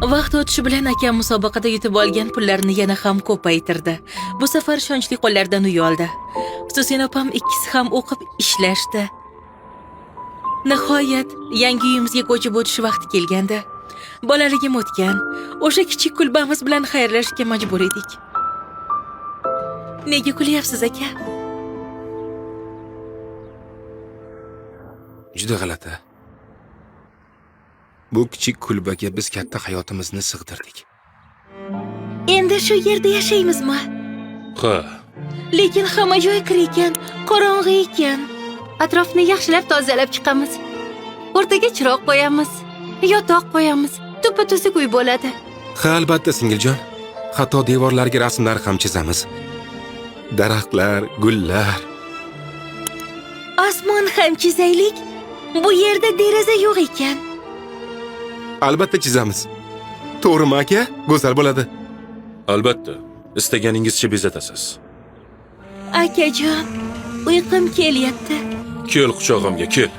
Vaqt o'tishi bilan akam musobaqada yutib olgan pullarni yana ham ko'paytirdi. Bu safar ishonchli qo'llardan uy oldi. Xususin opam ikkisi ham o'qib ishlashdi. Nihoyat yangi uyimizga ko'chib o'tish vaqti kelgandi. Bolaligim o'tgan. O'sha kichik kulbamiz bilan xayrlashishga majbur edik. Nega kulyapsiz aka? Juda g'alati. Bu kichik kulbaga biz katta hayotimizni sig'dirdik. Endi shu yerda yashaymizmi? Ha, Lekin hamma joy kir ekan, qorong'i ekan. Atrofni yaxshilab tozalab chiqamiz. O'rtaga chiroq qo'yamiz, yotoq qo'yamiz. Tuppa-tusiq uy bo'ladi. Ha, albatta singiljon. Hatto devorlarga rasmlar ham chizamiz. Daraxtlar, gullar. Osmon ham chizaylik. Bu yerda deraza yo'q ekan. Albatta chizamiz. To'g'rimi aka? Go'zal bo'ladi. albatta. Istaganingizcha bezatasiz. Akajon, uyqum kelyapti. Kel quchog'imga, kel.